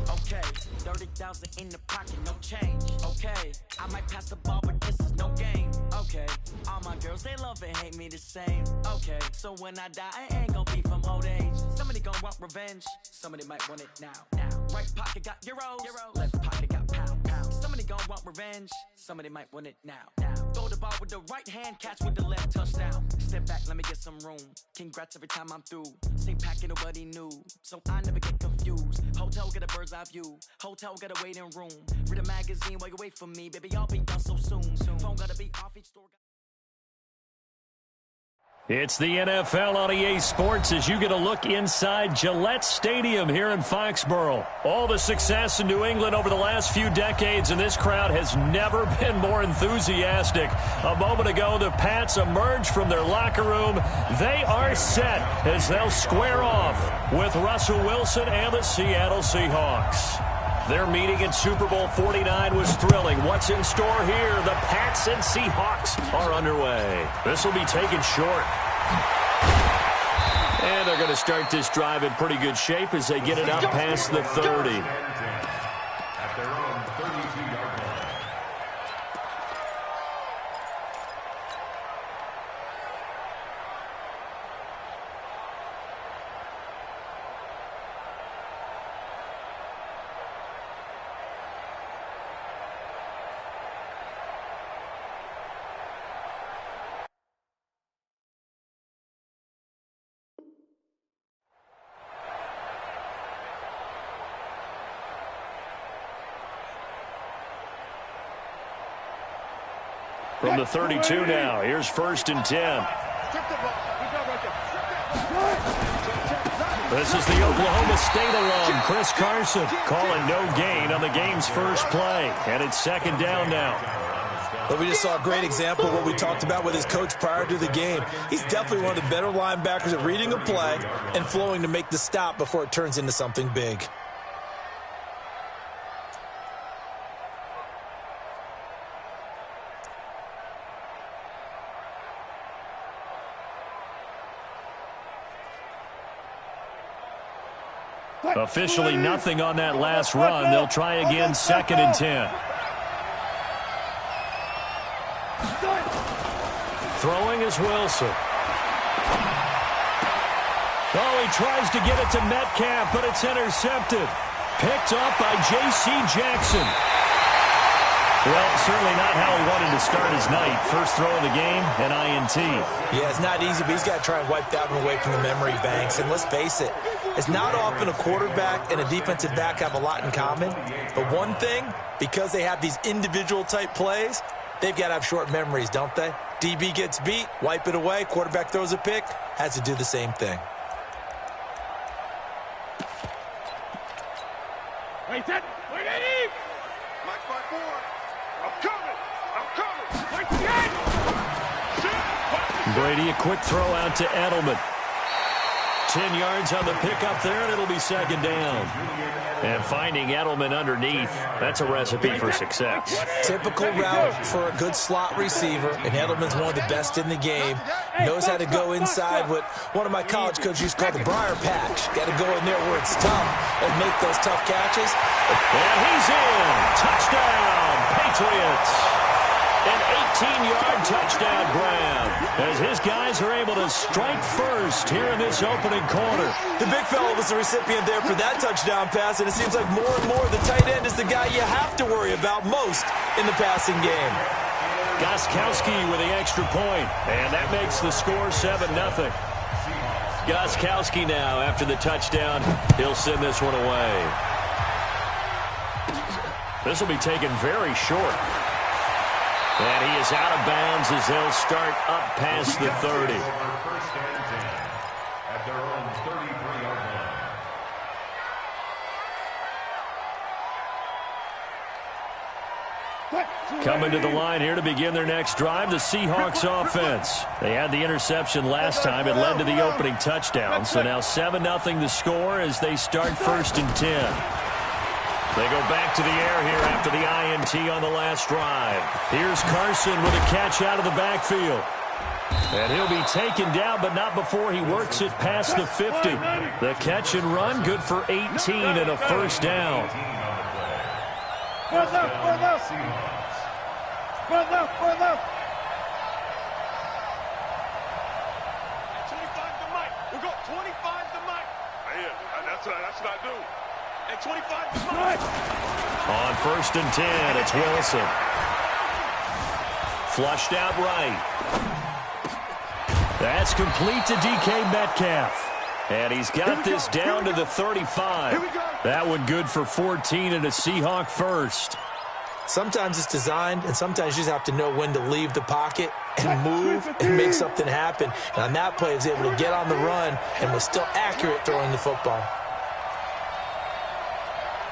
Okay, 30,000 in the pocket, no change. Okay, I might pass the ball, but this is no game. Okay, all my girls, they love and hate me the same. Okay, so when I die, I ain't gonna be from old age. Somebody gonna want revenge, somebody might want it now. Right pocket got euros, left pocket got pound. Somebody gonna want revenge, somebody might want it now. Throw the ball with the right hand, catch with the left, touchdown. Step back, let me get some room. Congrats every time I'm through. Same packet, nobody knew, so I never get confused. Hotel get a bird's eye view. Hotel got a waiting room. Read a magazine while you wait for me, baby. I'll be done so soon. Phone gotta be off each store. It's the NFL on EA Sports as you get a look inside Gillette Stadium here in Foxborough. All the success in New England over the last few decades, and this crowd has never been more enthusiastic. A moment ago, the Pats emerged from their locker room. They are set as they'll square off with Russell Wilson and the Seattle Seahawks. Their meeting in Super Bowl 49 was thrilling. What's in store here? The Pats and Seahawks are underway. This will be taken short. And they're going to start this drive in pretty good shape as they get it up past the 30. At their own 32-yard line. From the 32 now, here's 1st and 10. This is the Oklahoma State alum, Chris Carson, calling no gain on the game's first play. And it's 2nd down now. But we just saw a great example of what we talked about with his coach prior to the game. He's definitely one of the better linebackers at reading a play and flowing to make the stop before it turns into something big. Officially nothing on that last run. They'll try again, 2nd and 10. Throwing is Wilson. Oh, he tries to get it to Metcalf, but it's intercepted. Picked up by J.C. Jackson. Well, certainly not how he wanted to start his night. First throw of the game, an INT. Yeah, it's not easy, but he's got to try and wipe that one away from the memory banks. And let's face it, it's not often a quarterback and a defensive back have a lot in common. But one thing, because they have these individual type plays, they've got to have short memories, don't they? DB gets beat, wipe it away, quarterback throws a pick, has to do the same thing. Wait, set, wait, Eddie! Mike 5-4. I'm coming! Wait, Brady, a quick throw out to Edelman. 10 yards on the pickup there, and it'll be 2nd down. And finding Edelman underneath, that's a recipe for success. Typical route for a good slot receiver, and Edelman's one of the best in the game. Knows how to go inside what one of my college coaches used to call the briar patch. Got to go in there where it's tough and make those tough catches. And he's in. Touchdown, Patriots. An 18-yard touchdown grab as his guys are able to strike first here in this opening quarter. The big fella was the recipient there for that touchdown pass, and it seems like more and more the tight end is the guy you have to worry about most in the passing game. Gostkowski with the extra point, and that makes the score 7-0. Gostkowski now after the touchdown. He'll send this one away. This will be taken very short. And he is out of bounds as they'll start up past the 30. At their own 33-yard line. Coming to the line here to begin their next drive, the Seahawks offense. They had the interception last time. It led to the opening touchdown. So now 7-0 the score as they start 1st and 10. They go back to the air here after the INT on the last drive. Here's Carson with a catch out of the backfield. And he'll be taken down, but not before he works it past the 50. The catch and run, good for 18 and a first down. We got 25 to Mike. That's what I do. And 25 to Mike. On 1st and 10, it's Wilson. Flushed out right. That's complete to DK Metcalf. And he's got this down to the 35. That one good for 14 and a Seahawk first. Sometimes it's designed, and sometimes you just have to know when to leave the pocket and move and make something happen. And on that play, he was able to get on the run and was still accurate throwing the football.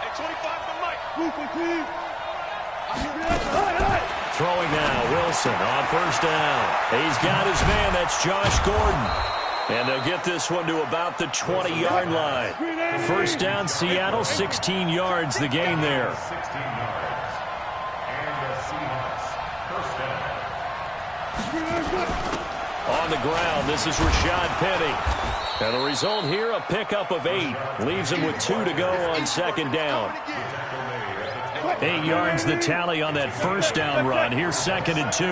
And 25 to Mike. Throwing now, Wilson on 1st down. He's got his man, that's Josh Gordon. And they'll get this one to about the 20-yard line. 1st down, Seattle, 16 yards the gain there. 16 yards. And the Seahawks, first down. On the ground, this is Rashad Penny. And the result here, a pickup of 8. Leaves him with 2 to go on 2nd down. 8 yards the tally on that 1st down run. Here's 2nd and 2.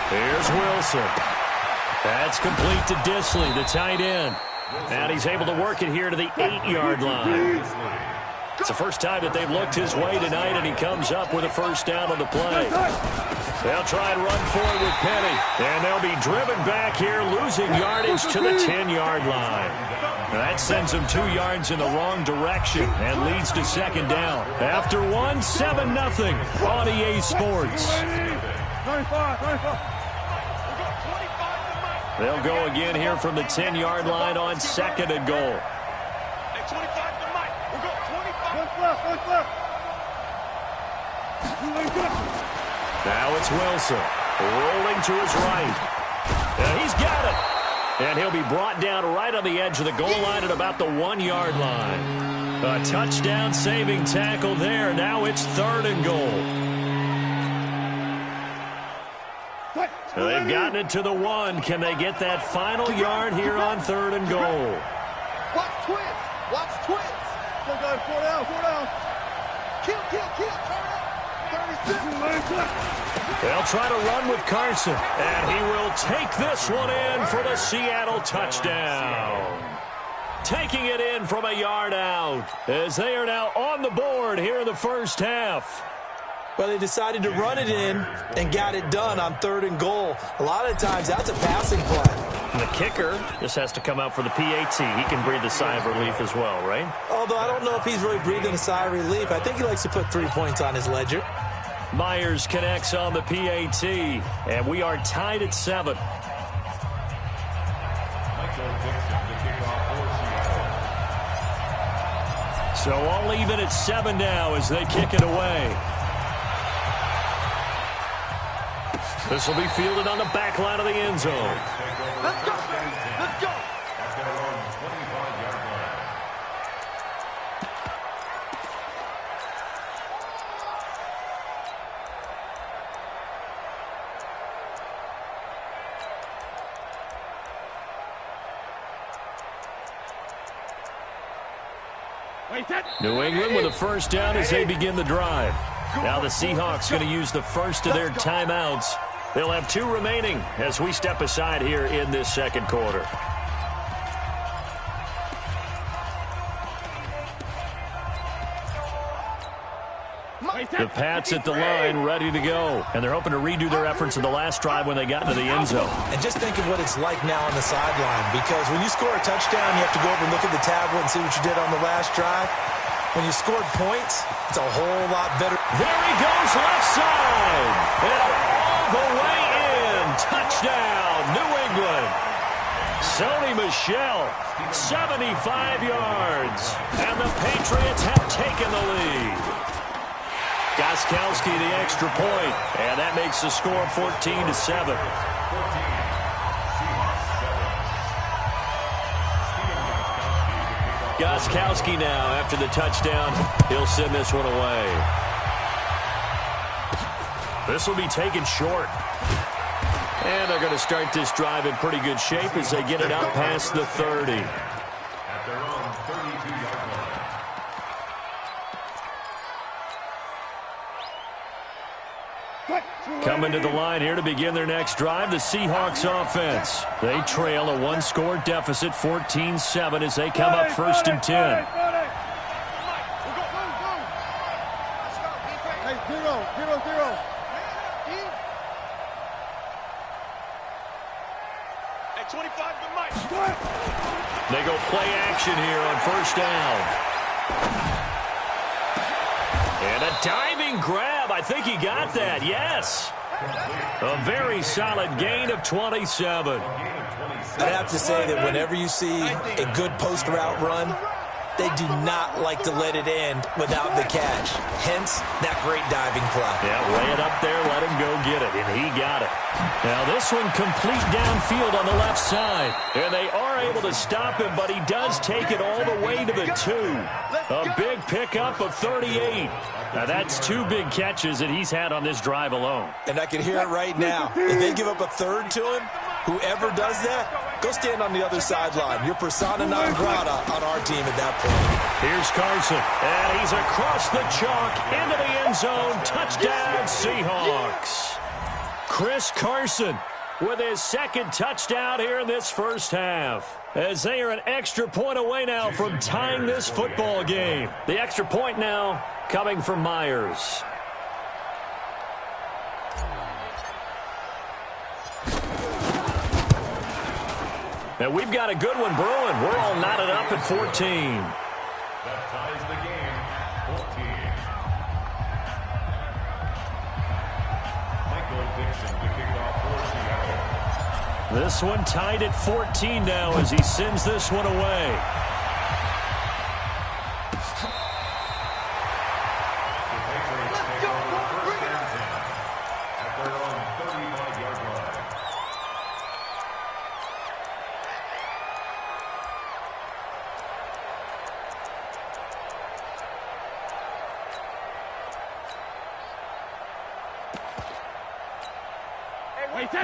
Here's Wilson. That's complete to Disley, the tight end. And he's able to work it here to the 8-yard line. It's the first time that they've looked his way tonight, and he comes up with a 1st down on the play. They'll try and run forward with Penny. And they'll be driven back here, losing yardage to the 10-yard line. That sends them 2 yards in the wrong direction and leads to 2nd down. After 1, 7-0 on EA Sports. They'll go again here from the 10-yard line on 2nd and goal. And 25 to Mike. We got 25. Now it's Wilson, rolling to his right. And he's got it. And he'll be brought down right on the edge of the goal line at about the 1-yard line. A touchdown-saving tackle there. Now it's 3rd and goal. They've gotten it to the 1. Can they get that final yard here on 3rd and goal? Watch twins. Watch twins. Go, 4 down, 4 down. Kill, turn up. 36. They'll try to run with Carson, and he will take this one in for the Seattle touchdown. Taking it in from a yard out as they are now on the board here in the first half. Well, they decided to run it in and got it done on 3rd and goal. A lot of times, that's a passing play. And the kicker just has to come out for the PAT. He can breathe a sigh of relief as well, right? Although I don't know if he's really breathing a sigh of relief. I think he likes to put 3 points on his ledger. Myers connects on the PAT, and we are tied at 7. So all even at 7 now as they kick it away. This will be fielded on the back line of the end zone. Let's go. Let's go. New England with a 1st down as they begin the drive. Now the Seahawks going to use the first of their timeouts. They'll have 2 remaining as we step aside here in this 2nd quarter. The Pats at the line, ready to go. And they're hoping to redo their efforts in the last drive when they got into the end zone. And just think of what it's like now on the sideline. Because when you score a touchdown, you have to go over and look at the tablet and see what you did on the last drive. When you scored points, it's a whole lot better. There he goes, left side. And all the way in. Touchdown, New England. Sony Michel, 75 yards. And the Patriots have taken the lead. Gostkowski the extra point, and that makes the score 14-7. Gostkowski now, after the touchdown, he'll send this one away. This will be taken short. And they're going to start this drive in pretty good shape as they get it out past the 30. At their own 32-yard line. Coming to the line here to begin their next drive, the Seahawks offense. They trail a one-score deficit, 14-7, as they come up first and 10. Hey, 0-0. Hey, 25 to Mike. They go play action here on first down. And a diving grab. I think he got that. Yes. A very solid gain of 27. I'd have to say that whenever you see a good post route run, they do not like to let it end without the catch. Hence, that great diving play. Yeah, lay it up there, let him go get it, and he got it. Now this one complete downfield on the left side. And they are able to stop him, but he does take it all the way to the 2. A big pickup of 38. Now that's 2 big catches that he's had on this drive alone. And I can hear it right now. If they give up a third to him, whoever does that, go stand on the other sideline. You're persona non grata on our team at that point. Here's Carson, and he's across the chalk into the end zone. Touchdown, Seahawks. Chris Carson with his second touchdown here in this first half, as they are an extra point away now from tying this football game. The extra point now coming from Myers. And we've got a good one brewing. We're all knotted up at 14. That ties the game, 14. Michael Dixon to kick off for Seattle. This one tied at 14 now as he sends this one away. The Patriots take over first and 10 at their own 35-yard line.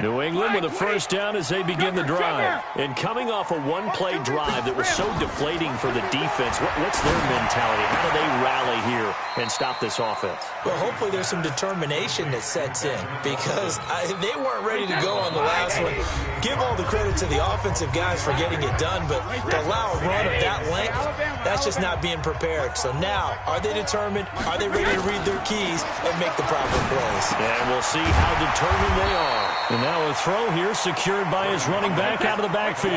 New England with a first down as they begin the drive. And coming off a one-play drive that was so deflating for the defense, what's their mentality? How do they rally here and stop this offense? Well, hopefully there's some determination that sets in, because they weren't ready to go on the last one. Give all the credit to the offensive guys for getting it done, but to allow a run of that length, that's just not being prepared. So now, are they determined? Are they ready to read their keys and make the proper plays? And we'll see how determined they are. And now a throw here secured by his running back out of the backfield.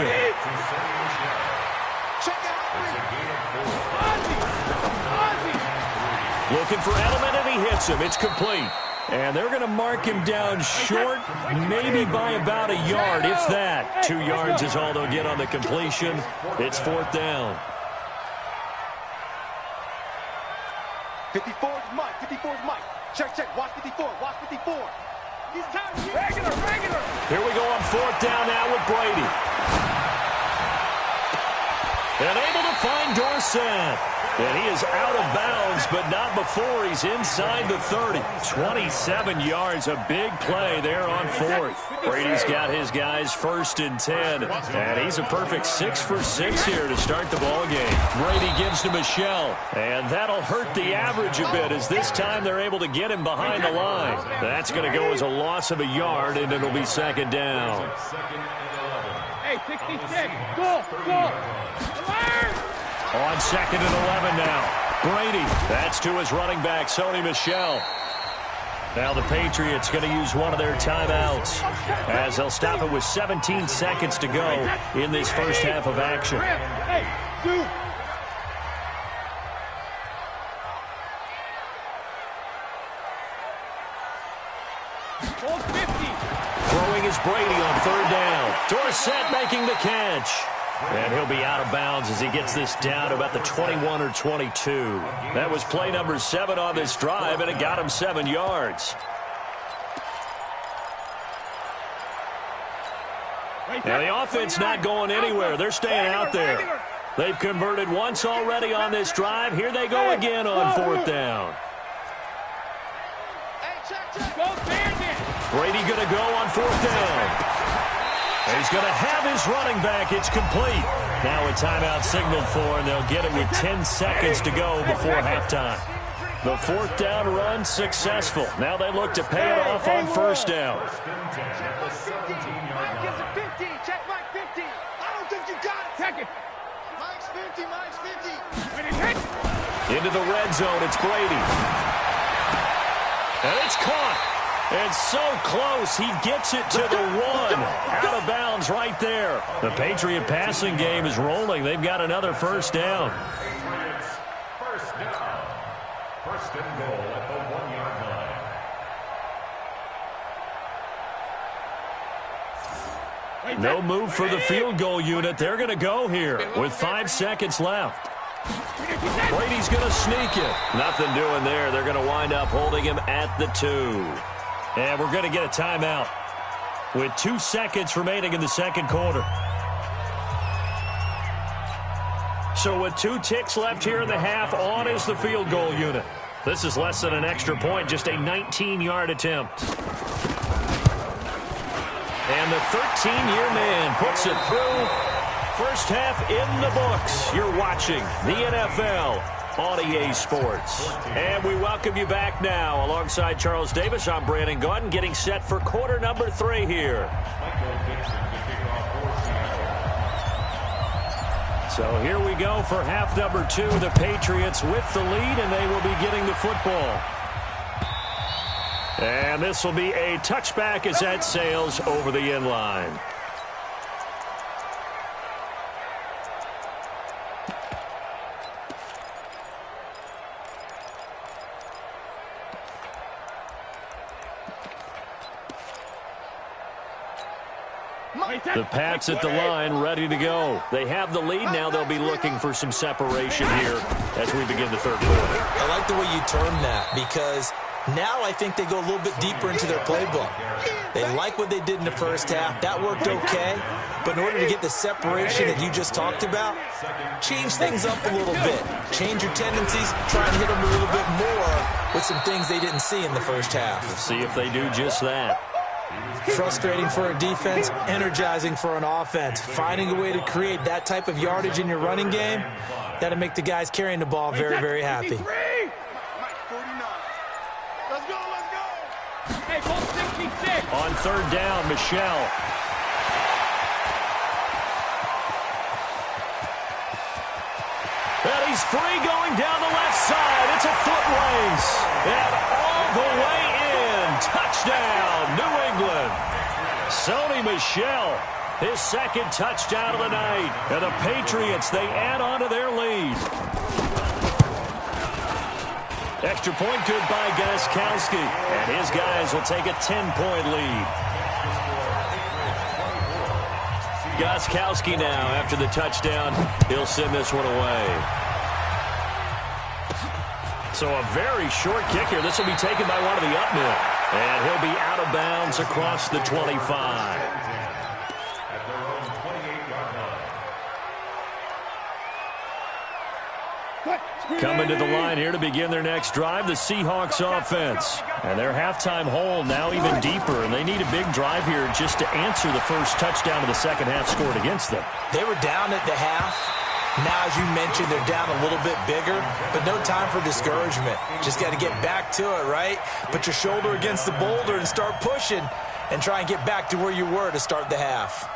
Looking for Edelman, and he hits him. It's complete. And they're going to mark him down short, maybe by about a yard, if that. 2 yards is all they'll get on the completion. It's fourth down. 54 is Mike. 54 is Mike. Check. Watch 54. Watch 54. He's counting. Regular. Here we go on fourth down now with Brady. And able to find Dorsett. And he is out of bounds, but not before he's inside the 30. 27 yards, a big play there on fourth. Brady's got his guys first and 10. And he's a perfect 6 for 6 here to start the ball game. Brady gives to Michelle. And that'll hurt the average a bit, as this time they're able to get him behind the line. That's going to go as a loss of a yard, and it'll be second down. Hey, 66. Go. On second and 11 now. Brady, that's to his running back, Sony Michel. Now the Patriots going to use one of their timeouts, as they'll stop it with 17 seconds to go in this first half of action. Throwing is Brady on third down. Dorsett making the catch. And he'll be out of bounds as he gets this down to about the 21 or 22. That was play number 7 on this drive, and it got him 7 yards. Now, the offense not going anywhere. They're staying out there. They've converted once already on this drive. Here they go again on 4th down. Brady going to go on 4th down. He's going to have his running back. It's complete. Now a timeout signaled for, and they'll get it with 10 seconds to go before halftime. The 4th down run successful. Now they look to pay it off on 1st down. Check Mike 50. I don't think you got it. Check it. Mike's 50. Mike's 50. Into the red zone. It's Brady. And it's caught. And so close, he gets it to the 1. Out of bounds right there. The Patriot passing game is rolling. They've got another 1st down. First down. 1st and goal at the 1-yard line. No move for the field goal unit. They're going to go here with 5 seconds left. Brady's going to sneak it. Nothing doing there. They're going to wind up holding him at the 2. And we're going to get a timeout with 2 seconds remaining in the 2nd quarter. So with 2 ticks left here in the half, on is the field goal unit. This is less than an extra point, just a 19-yard attempt. And the 13-year man puts it through. First half in the books. You're watching the NFL on EA Sports. And we welcome you back now. Alongside Charles Davis, I'm Brandon Gaudin, getting set for quarter number 3 here. So here we go for half number 2. The Patriots with the lead, and they will be getting the football. And this will be a touchback as that sails over the end line. The Pats at the line, ready to go. They have the lead. Now they'll be looking for some separation here as we begin the 3rd quarter. I like the way you term that, because now I think they go a little bit deeper into their playbook. They like what they did in the first half. That worked okay. But in order to get the separation that you just talked about, change things up a little bit. Change your tendencies. Try and hit them a little bit more with some things they didn't see in the first half. We'll see if they do just that. Frustrating for a defense, energizing for an offense. Finding a way to create that type of yardage in your running game, that'll make the guys carrying the ball very, very happy. Let's go, let's go. Hey, ball 66. On 3rd down, Michelle. And he's free going down the left side. It's a foot race. And all the way in. Touchdown, New England. Sony Michel, his 2nd touchdown of the night. And the Patriots, they add on to their lead. Extra point good by Gostkowski. And his guys will take a 10-point lead. Gostkowski now, after the touchdown, he'll send this one away. So a very short kick here. This will be taken by one of the up men. And he'll be out of bounds across the 25. At their own 28-yard line. Coming to the line here to begin their next drive, the Seahawks offense. And their halftime hole now even deeper, and they need a big drive here just to answer the first touchdown of the 2nd half scored against them. They were down at the half. Now, as you mentioned, they're down a little bit bigger, but no time for discouragement. Just got to get back to it, right? Put your shoulder against the boulder and start pushing and try and get back to where you were to start the half.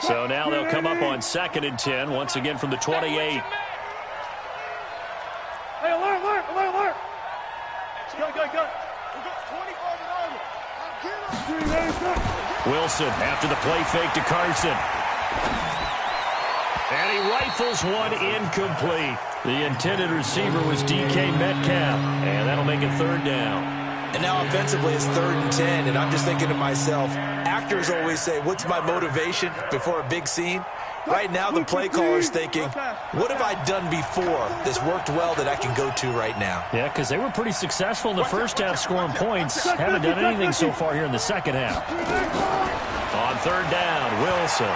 So now they'll come up on 2nd and 10, once again from the 28. Hey, alert, alert, alert, alert. Go. We got 25 and over. Wilson after the play fake to Carson. And he rifles one incomplete. The intended receiver was DK Metcalf. And that'll make it 3rd down. And now offensively it's 3rd and 10, and I'm just thinking to myself, actors always say, what's my motivation before a big scene? Right now the play caller's thinking, what have I done before that's worked well that I can go to right now? Yeah, because they were pretty successful in the first half scoring points. Haven't done anything so far here in the second half. On 3rd down, Wilson.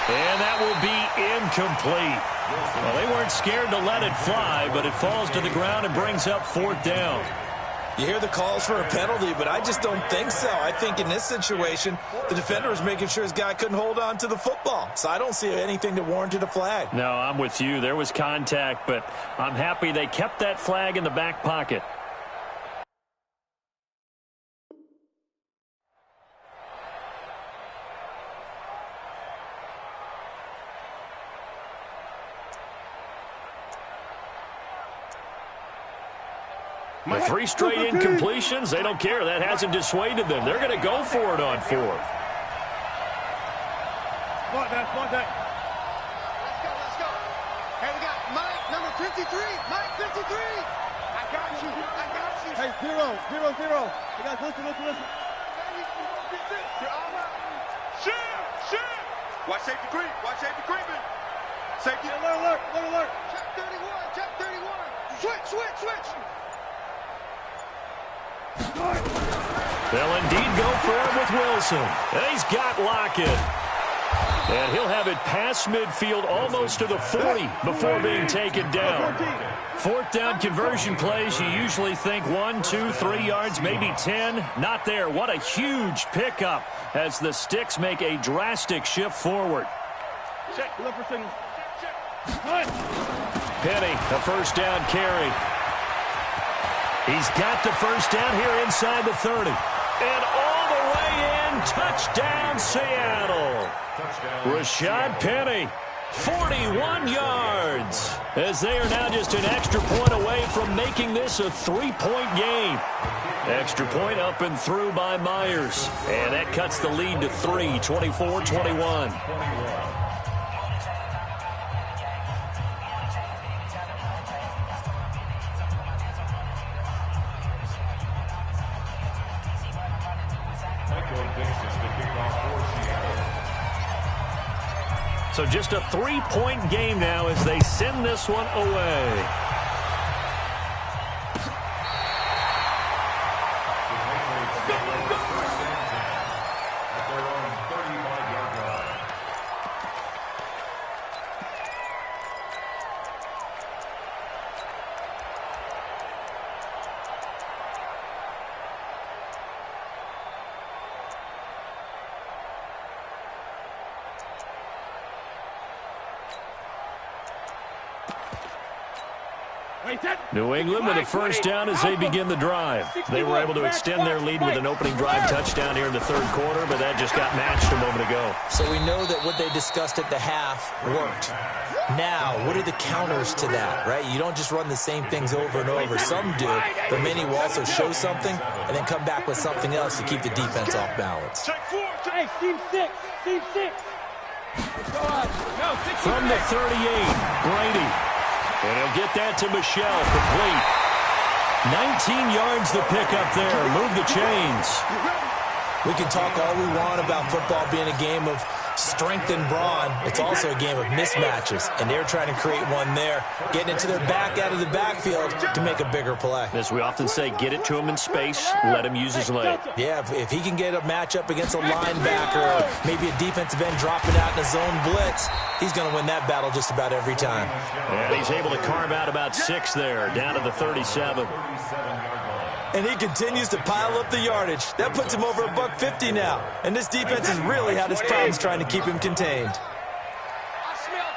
And that will be incomplete. Well, they weren't scared to let it fly, but it falls to the ground and brings up 4th down. You hear the calls for a penalty, but I just don't think so. I think in this situation, the defender was making sure his guy couldn't hold on to the football. So I don't see anything that warranted a flag. No, I'm with you. There was contact, but I'm happy they kept that flag in the back pocket. The 3 straight incompletions, they don't care. That hasn't dissuaded them. They're going to go for it on 4th. Let's go. Hey, we got Mike, number 53. Mike, 53. I got you. Hey, 0. You guys, listen. Shit. Watch safety creeping. Safety alert. Check 31. Switch. They'll indeed go for it with Wilson. And he's got Lockett. And he'll have it past midfield almost to the 40 before being taken down. 4th down conversion plays, you usually think 1, 2, 3 yards, maybe 10. Not there. What a huge pickup as the Sticks make a drastic shift forward. Penny, a 1st down carry. He's got the 1st down here inside the 30. And all the way in, touchdown Seattle. Rashad Penny, 41 yards. As they are now just an extra point away from making this a 3-point game. Extra point up and through by Myers. And that cuts the lead to 3, 24-21. So just a 3-point game now as they send this one away. New England with a 1st down as they begin the drive. They were able to extend their lead with an opening drive touchdown here in the 3rd quarter, but that just got matched a moment ago. So we know that what they discussed at the half worked. Now, what are the counters to that, right? You don't just run the same things over and over. Some do, but many will also show something and then come back with something else to keep the defense off balance. Hey, team 6. From the 38, Brady. And he'll get that to Michelle, complete. 19 yards the pickup there. Move the chains. We can talk all we want about football being a game of strength and brawn. It's also a game of mismatches, and they're trying to create one there, getting it to their back out of the backfield to make a bigger play. As we often say, get it to him in space, let him use his leg. Yeah, if he can get a matchup against a linebacker or maybe a defensive end dropping out in a zone blitz, he's going to win that battle just about every time. And he's able to carve out about 6 there, down to the 37. And he continues to pile up the yardage. That puts him over $150 now. And this defense has really had its problems trying to keep him contained. I smell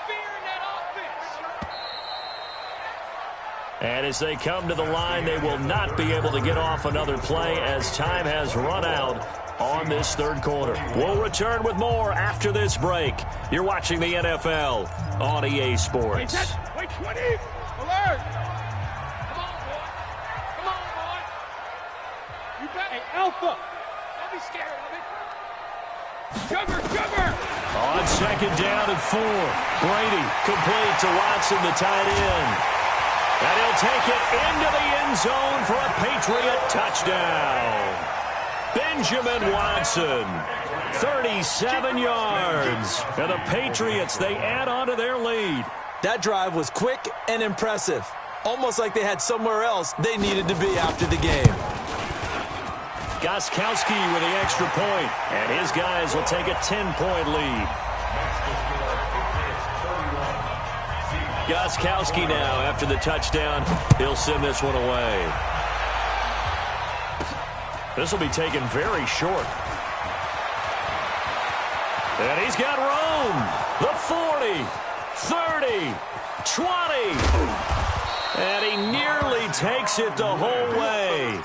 fear in that offense. And as they come to the line, they will not be able to get off another play as time has run out on this 3rd quarter. We'll return with more after this break. You're watching the NFL on EA Sports. Wait, 20. Alert. Hey, Alpha! Don't be scared of it. Sugar! On second down and 4. Brady complete to Watson, the tight end. And he'll take it into the end zone for a Patriot touchdown. Benjamin Watson, 37 yards. And the Patriots, they add on to their lead. That drive was quick and impressive. Almost like they had somewhere else they needed to be after the game. Gostkowski with the extra point, and his guys will take a 10-point lead. Gostkowski now, after the touchdown, he'll send this one away. This will be taken very short. And he's got room. The 40, 30, 20. And he nearly takes it the whole way.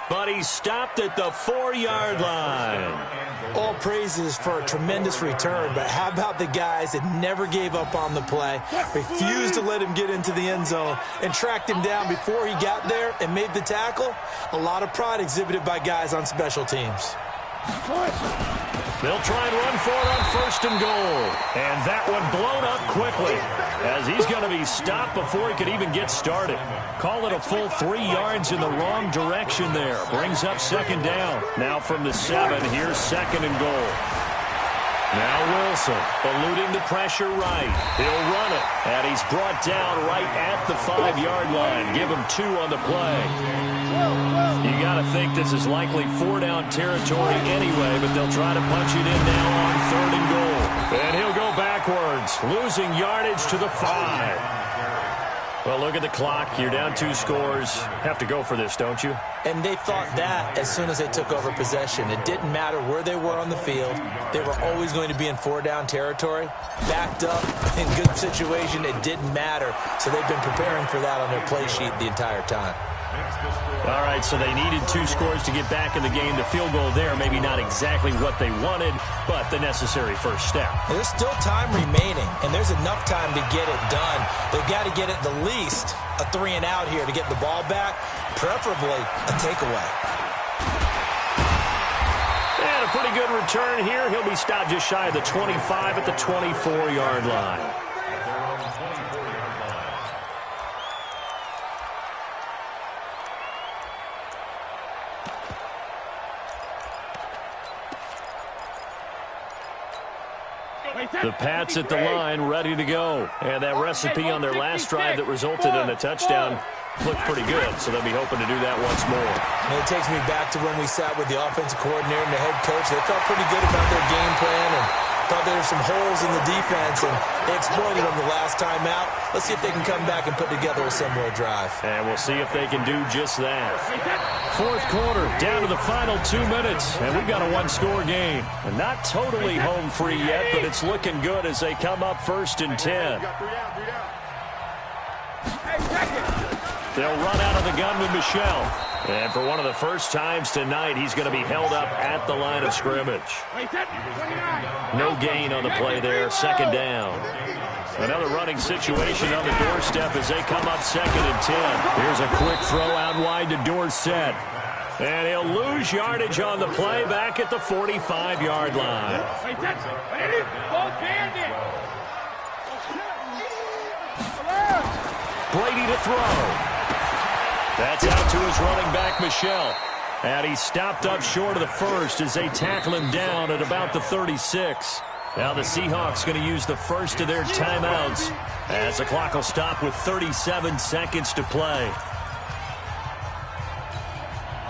But he stopped at the 4-yard line. All praises for a tremendous return, but how about the guys that never gave up on the play, refused to let him get into the end zone, and tracked him down before he got there and made the tackle? A lot of pride exhibited by guys on special teams. They'll try and run for it on 1st and goal. And that one blown up quickly, as he's going to be stopped before he could even get started. Call it a full 3 yards in the wrong direction there. Brings up 2nd down. Now from the 7, here's 2nd and goal. Now Wilson, eluding the pressure right. He'll run it, and he's brought down right at the 5-yard line. Give him 2 on the play. You got to think this is likely 4-down territory anyway, but they'll try to punch it in now on 3rd and goal. And he'll go backwards, losing yardage to the 5. Well, look at the clock. You're down 2 scores. Have to go for this, don't you? And they thought that as soon as they took over possession. It didn't matter where they were on the field. They were always going to be in 4-down territory. Backed up, in good situation, it didn't matter. So they've been preparing for that on their play sheet the entire time. All right, so they needed 2 scores to get back in the game. The field goal there, maybe not exactly what they wanted, but the necessary first step. There's still time remaining, and there's enough time to get it done. They've got to get at the least a 3-and-out here to get the ball back, preferably a takeaway. And a pretty good return here. He'll be stopped just shy of the 25 at the 24-yard line. The Pats at the line, ready to go. And that recipe on their last drive that resulted in a touchdown looked pretty good, so they'll be hoping to do that once more. And it takes me back to when we sat with the offensive coordinator and the head coach. They felt pretty good about their game plan and thought there were some holes in the defense, and they exploited them the last time out. Let's see if they can come back and put together a similar drive. And we'll see if they can do just that. 4th quarter, down to the final 2 minutes, and we've got a 1-score game. And not totally home free yet, but it's looking good as they come up 1st and 10. They'll run out of the gun with Michel. And for one of the first times tonight, he's going to be held up at the line of scrimmage. No gain on the play there, 2nd down. Another running situation on the doorstep as they come up 2nd and 10. Here's a quick throw out wide to Dorsett. And he'll lose yardage on the play back at the 45-yard line. Brady to throw. That's out to his running back, Michel. And he's stopped up short of the 1st as they tackle him down at about the 36. Now the Seahawks going to use the first of their timeouts as the clock will stop with 37 seconds to play.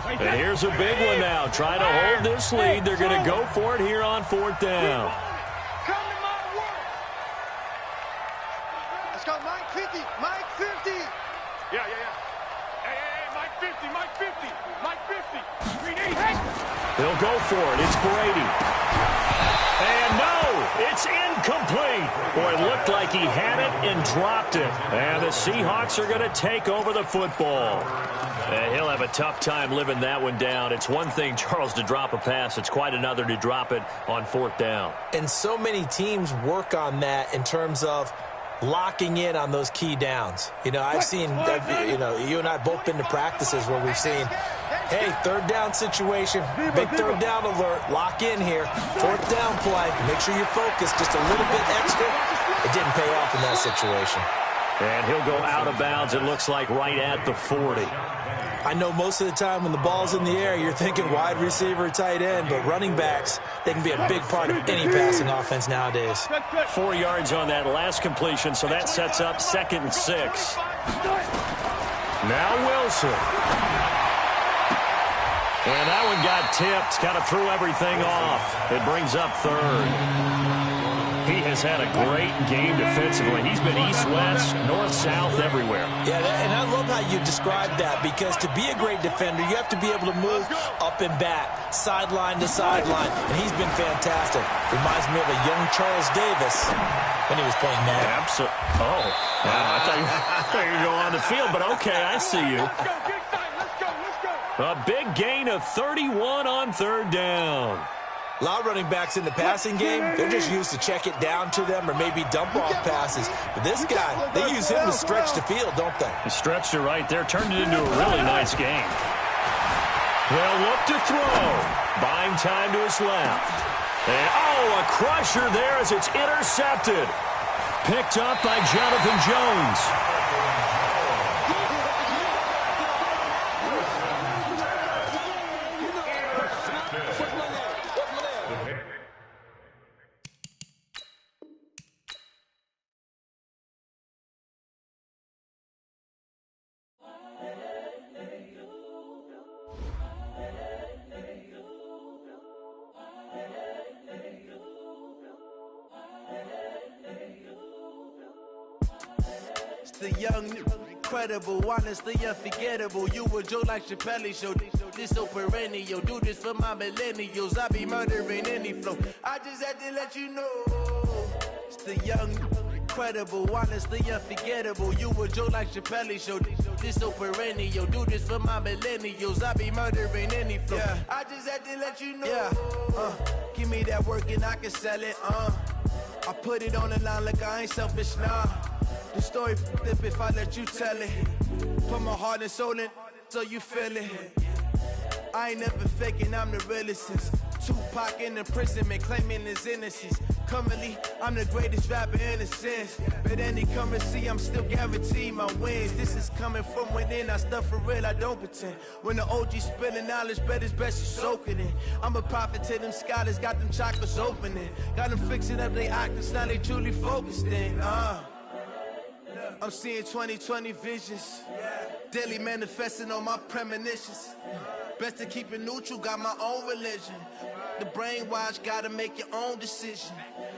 And here's a big one now. Trying to hold this lead. They're going to go for it here on 4th down. Let's go, Mike 50. Mike 50. Yeah. Hey, Mike 50, Mike 50, Mike 50. We need it. He'll go for it. It's Brady. And no, it's incomplete. Boy, it looked like he had it and dropped it. And the Seahawks are going to take over the football. And he'll have a tough time living that one down. It's one thing, Charles, to drop a pass. It's quite another to drop it on 4th down. And so many teams work on that in terms of locking in on those key downs. You know, I've seen, you and I both been to practices where we've seen Hey, third down situation. Big third down alert. Lock in here. Fourth down play. Make sure you're focused just a little bit extra. It didn't pay off in that situation. And he'll go out of bounds, it looks like, right at the 40. I know most of the time when the ball's in the air, you're thinking wide receiver, tight end, but running backs, they can be a big part of any passing offense nowadays. 4 yards on that last completion, so that sets up 2nd and 6. Now Wilson. And that one got tipped, kind of threw everything off. It brings up 3rd. He has had a great game defensively. He's been east-west, north-south, everywhere. Yeah, and I love how you described that, because to be a great defender, you have to be able to move up and back, sideline to sideline, and he's been fantastic. Reminds me of a young Charles Davis when he was playing Madden. Absolutely. Oh, I thought you were going on the field, but okay, I see you. A big gain of 31 on 3rd down. A lot of running backs in the passing game, they're just used to check it down to them or maybe dump off passes. But this guy, they use him to stretch the field, don't they? He stretched it right there, turned it into a really nice game. They'll look to throw. Buying time to his left. And, a crusher there as it's intercepted. Picked up by Jonathan Jones. The young, incredible, honestly unforgettable. You a Joe like Chappelle show. This so perennial. Do this for my millennials. I be murdering any flow. I just had to let you know. It's the young, incredible, honestly unforgettable. You a Joe like Chappelle show. This so perennial. Do this for my millennials. I be murdering any flow. Yeah. I just had to let you know. Yeah. Give me that work and I can sell it. I put it on the line like I ain't selfish, nah. The story flip if I let you tell it. Put my heart and soul in so you feel it. I ain't never faking, I'm the realest since Tupac in imprisonment, claiming his innocence. Currently, I'm the greatest rapper in a sense. But any currency, I'm still guaranteed my wins. This is coming from within, I stuff for real, I don't pretend. When the OG spilling knowledge, bet it's best you soak it in. I'm a prophet to them scholars, got them chakras opening. Got them fixing up they octaves, now they truly focused in. I'm seeing 2020 visions. Daily manifesting on my premonitions. Best to keep it neutral, got my own religion. The brainwash, gotta make your own decision.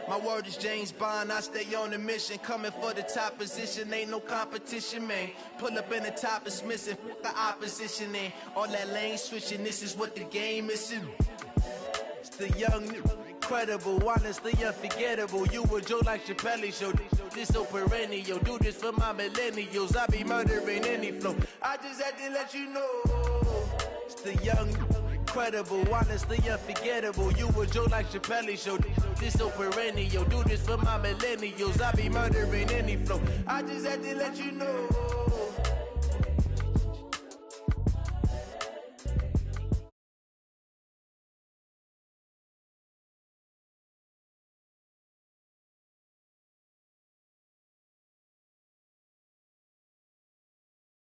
My word is James Bond, I stay on a mission. Coming for the top position, ain't no competition, man. Pull up in the top, it's missing, the opposition in. All that lane switching, this is what the game is in. It's the young, incredible, honestly unforgettable. You a Joe like Chappelle show. This so perennial. Do this for my millennials. I be murdering any flow. I just had to let you know. It's the young, incredible, honestly unforgettable. You a Joe like Chappelle show. This so perennial. Do this for my millennials. I be murdering any flow. I just had to let you know.